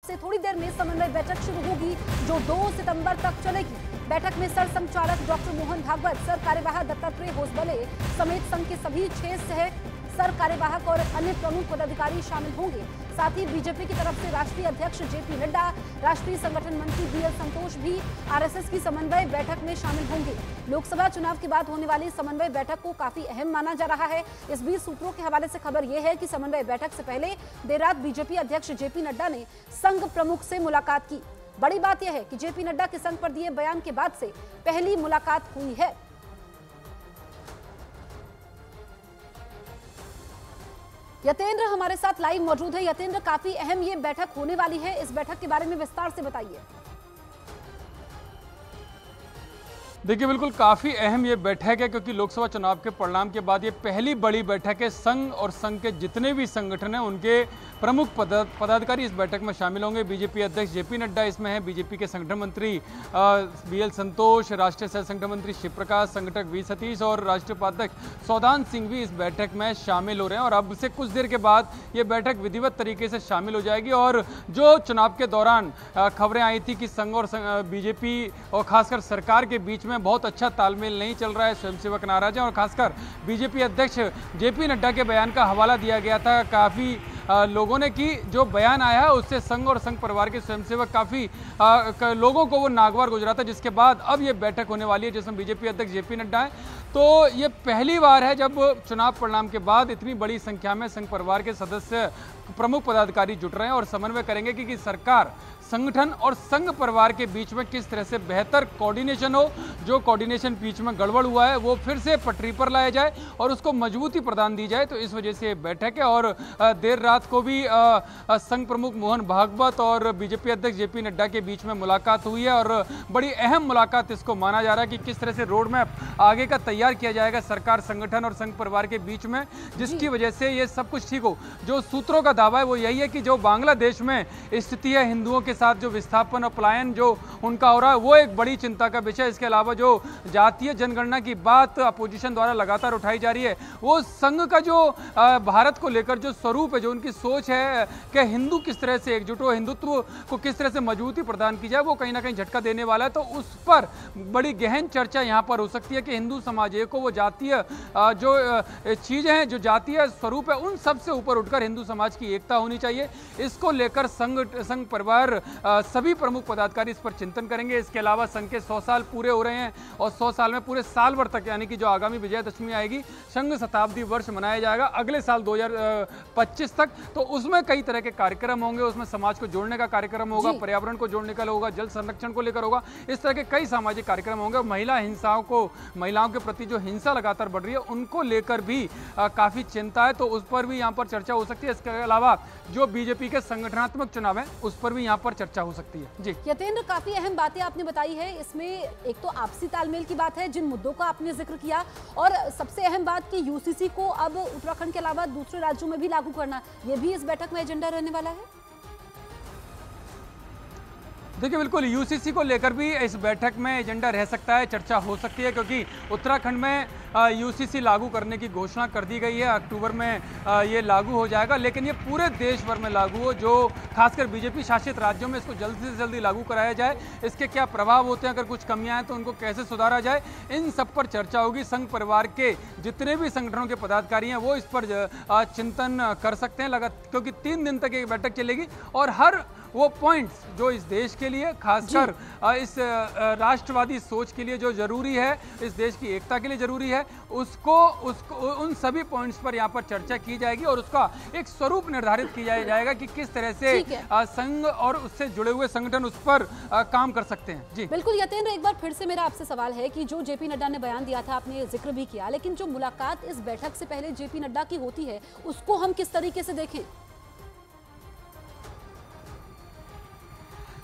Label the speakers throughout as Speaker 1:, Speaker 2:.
Speaker 1: से थोड़ी देर में समन्वय बैठक शुरू होगी जो 2 सितंबर तक चलेगी। बैठक में सर संचालक डॉक्टर मोहन भागवत, सर कार्यवाहक दत्तात्रेय होसबले समेत संघ के सभी 6 सह सर कार्यवाहक और अन्य प्रमुख पदाधिकारी शामिल होंगे। साथ ही बीजेपी की तरफ से राष्ट्रीय अध्यक्ष जेपी नड्डा, राष्ट्रीय संगठन मंत्री बीएल संतोष भी आरएसएस की समन्वय बैठक में शामिल होंगे। लोकसभा चुनाव के बाद होने वाली समन्वय बैठक को काफी अहम माना जा रहा है। इस बीच सूत्रों के हवाले से खबर यह है कि समन्वय बैठक से पहले देर रात बीजेपी अध्यक्ष जेपी नड्डा ने संघ प्रमुख से मुलाकात की। बड़ी बात यह है कि जेपी नड्डा के संघ पर दिए बयान के बाद से पहली मुलाकात हुई है। यतेंद्र हमारे साथ लाइव मौजूद है। यतेंद्र, काफी अहम ये बैठक होने वाली है, इस बैठक के बारे में विस्तार से बताइए।
Speaker 2: देखिए, बिल्कुल काफ़ी अहम ये बैठक है क्योंकि लोकसभा चुनाव के परिणाम के बाद ये पहली बड़ी बैठक है। संघ और संघ के जितने भी संगठन हैं उनके प्रमुख पदाधिकारी इस बैठक में शामिल होंगे। बीजेपी अध्यक्ष जेपी नड्डा इसमें है, बीजेपी के संगठन मंत्री बीएल संतोष, राष्ट्रीय सह संगठन मंत्री शिव प्रकाश, संगठक वी सतीश और राष्ट्रीय उपाध्यक्ष सौदान सिंह भी इस बैठक में शामिल हो रहे हैं। और अब से कुछ देर के बाद ये बैठक विधिवत तरीके से शामिल हो जाएगी। और जो चुनाव के दौरान खबरें आई थी कि संघ और बीजेपी और खासकर सरकार के बीच में बहुत अच्छा तालमेल नहीं चल रहा है, स्वयंसेवक नाराज हैं, और खासकर बीजेपी अध्यक्ष जेपी नड्डा के बयान का हवाला दिया गया था काफ़ी लोगों ने कि जो बयान आया है उससे संघ और संघ परिवार के स्वयंसेवक काफ़ी लोगों को वो नागवार गुजरा था, जिसके बाद अब ये बैठक होने वाली है जिसमें बीजेपी अध्यक्ष जेपी नड्डा है। तो ये पहली बार है जब चुनाव परिणाम के बाद इतनी बड़ी संख्या में संघ परिवार के सदस्य प्रमुख पदाधिकारी जुट रहे हैं और समन्वय करेंगे कि सरकार, संगठन और संघ परिवार के बीच में किस तरह से बेहतर कोऑर्डिनेशन हो, जो कोऑर्डिनेशन बीच में गड़बड़ हुआ है वो फिर से पटरी पर लाया जाए और उसको मजबूती प्रदान दी जाए। तो इस वजह से ये बैठक है। और देर रात को भी संघ प्रमुख मोहन भागवत और बीजेपी अध्यक्ष जेपी नड्डा के बीच में मुलाकात हुई है और बड़ी अहम मुलाकात इसको माना जा रहा है कि किस तरह से रोड मैप आगे का तैयार किया जाएगा सरकार, संगठन और संघ परिवार के बीच में, जिसकी वजह से ये सब कुछ ठीक हो। जो सूत्रों का दावा है वो यही है कि जो बांग्लादेश में स्थिति है, हिंदुओं के साथ जो विस्थापन और पलायन जो उनका हो रहा है वो एक बड़ी चिंता का विषय है। इसके अलावा जो जातीय जनगणना की बात अपोजिशन द्वारा लगातार उठाई जा रही है, वो संघ का जो भारत को लेकर जो स्वरूप है, जो उनकी सोच है कि हिंदू किस तरह से एकजुट हो, हिंदुत्व को किस तरह से मजबूती प्रदान की जाए, वो कहीं ना कहीं झटका देने वाला है। तो उस पर बड़ी गहन चर्चा यहाँ पर हो सकती है कि हिंदू समाज को वो जातीय जो चीजें हैं, जो जातीय स्वरूप है, उन सब से ऊपर उठकर हिंदू समाज की एकता होनी चाहिए। इसको लेकर संघ परिवार सभी प्रमुख पदाधिकारी इस पर चिंतन करेंगे। इसके अलावा संघ के 100 साल पूरे हो रहे हैं और 100 साल में पूरे साल भर तक, यानी कि जो आगामी विजयादशमी आएगी, संघ शताब्दी वर्ष मनाया जाएगा अगले साल 2025 तक। तो उसमें कई तरह के कार्यक्रम होंगे, उसमें समाज को जोड़ने का कार्यक्रम होगा, पर्यावरण को जोड़ने का होगा, जल संरक्षण को लेकर होगा, इस तरह के कई सामाजिक कार्यक्रम होंगे। महिलाओं के प्रति जो हिंसा लगातार बढ़ रही है उनको लेकर भी काफी चिंता है, तो उस पर भी यहाँ पर चर्चा हो सकती है। इसके अलावा जो बीजेपी के संगठनात्मक चुनाव है उस पर भी यहाँ पर चर्चा हो सकती है। जी
Speaker 1: यतेंद्र, काफी अहम बातें आपने बताई है। इसमें एक तो आपसी तालमेल की बात है, जिन मुद्दों का आपने जिक्र किया, और सबसे अहम बात कि यूसीसी को अब उत्तराखंड के अलावा दूसरे राज्यों में भी लागू करना, ये भी इस बैठक में एजेंडा रहने वाला है।
Speaker 2: देखिए, बिल्कुल यूसीसी को लेकर भी इस बैठक में एजेंडा रह सकता है, चर्चा हो सकती है, क्योंकि उत्तराखंड में यूसीसी लागू करने की घोषणा कर दी गई है। अक्टूबर में ये लागू हो जाएगा, लेकिन ये पूरे देश भर में लागू हो, जो खासकर बीजेपी शासित राज्यों में इसको जल्दी से जल्दी लागू कराया जाए, इसके क्या प्रभाव होते हैं, अगर कुछ कमियां हैं तो उनको कैसे सुधारा जाए, इन सब पर चर्चा होगी। संघ परिवार के जितने भी संगठनों के पदाधिकारी हैं वो इस पर चिंतन कर सकते हैं क्योंकि 3 दिन तक एक बैठक चलेगी और हर वो पॉइंट्स जो इस देश के लिए, खासकर इस राष्ट्रवादी सोच के लिए जो जरूरी है, इस देश की एकता के लिए जरूरी है, उसको उन सभी पॉइंट्स पर यहाँ पर चर्चा की जाएगी और उसका एक स्वरूप निर्धारित किया जाएगा कि किस तरह से संघ और उससे जुड़े हुए संगठन उस पर काम कर सकते हैं। जी
Speaker 1: बिल्कुल यतेंद्र, एक बार फिर से मेरा आपसे सवाल है कि जो जेपी नड्डा ने बयान दिया था, आपने जिक्र भी किया, लेकिन जो मुलाकात इस बैठक से पहले जेपी नड्डा की होती है उसको हम किस तरीके से देखें?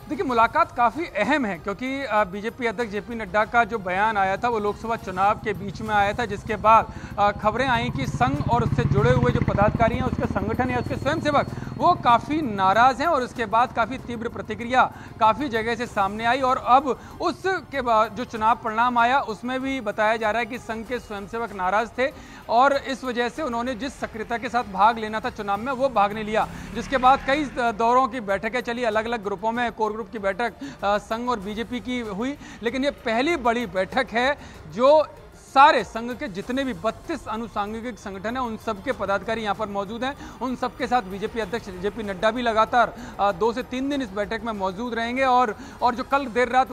Speaker 2: देखिए, मुलाकात काफ़ी अहम है क्योंकि बीजेपी अध्यक्ष जेपी नड्डा का जो बयान आया था वो लोकसभा चुनाव के बीच में आया था, जिसके बाद खबरें आई कि संघ और उससे जुड़े हुए जो पदाधिकारी हैं, उसके संगठन या उसके स्वयंसेवक, वो काफ़ी नाराज़ हैं और उसके बाद काफ़ी तीव्र प्रतिक्रिया काफ़ी जगह से सामने आई। और अब उसके बाद जो चुनाव परिणाम आया उसमें भी बताया जा रहा है कि संघ के स्वयंसेवक नाराज़ थे और इस वजह से उन्होंने जिस सक्रियता के साथ भाग लेना था चुनाव में वो भाग नहीं लिया, जिसके बाद कई दौरों की बैठकें चली, अलग अलग ग्रुपों में कोर ग्रुप की बैठक संघ और बीजेपी की हुई। लेकिन ये पहली बड़ी बैठक है जो सारे संघ के जितने भी 32 अनुसांगिक संगठन हैं उन सबके पदाधिकारी यहाँ पर मौजूद हैं। उन सबके साथ बीजेपी अध्यक्ष जेपी नड्डा भी लगातार 2 से 3 दिन इस बैठक में मौजूद रहेंगे। और जो कल देर रात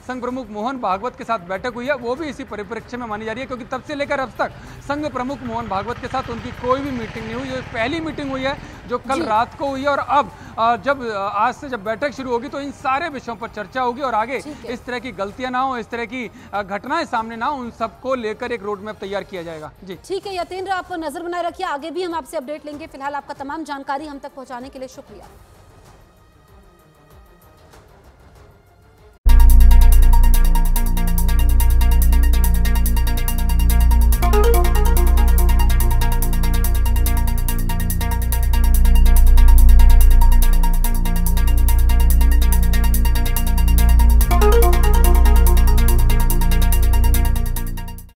Speaker 2: संघ प्रमुख मोहन भागवत के साथ बैठक हुई है वो भी इसी परिप्रेक्ष्य में मानी जा रही है, क्योंकि तब से लेकर अब तक संघ प्रमुख मोहन भागवत के साथ उनकी कोई भी मीटिंग नहीं हुई। ये पहली मीटिंग हुई है जो कल रात को हुई है और अब आज से जब बैठक शुरू होगी तो इन सारे विषयों पर चर्चा होगी और आगे इस तरह की गलतियां ना हो, इस तरह की घटनाएं सामने ना हो, उन सबको लेकर एक रोड मैप तैयार किया जाएगा। जी
Speaker 1: ठीक है यतेंद्र, आप नजर बनाए रखिए, आगे भी हम आपसे अपडेट लेंगे। फिलहाल आपका तमाम जानकारी हम तक पहुंचाने के लिए शुक्रिया।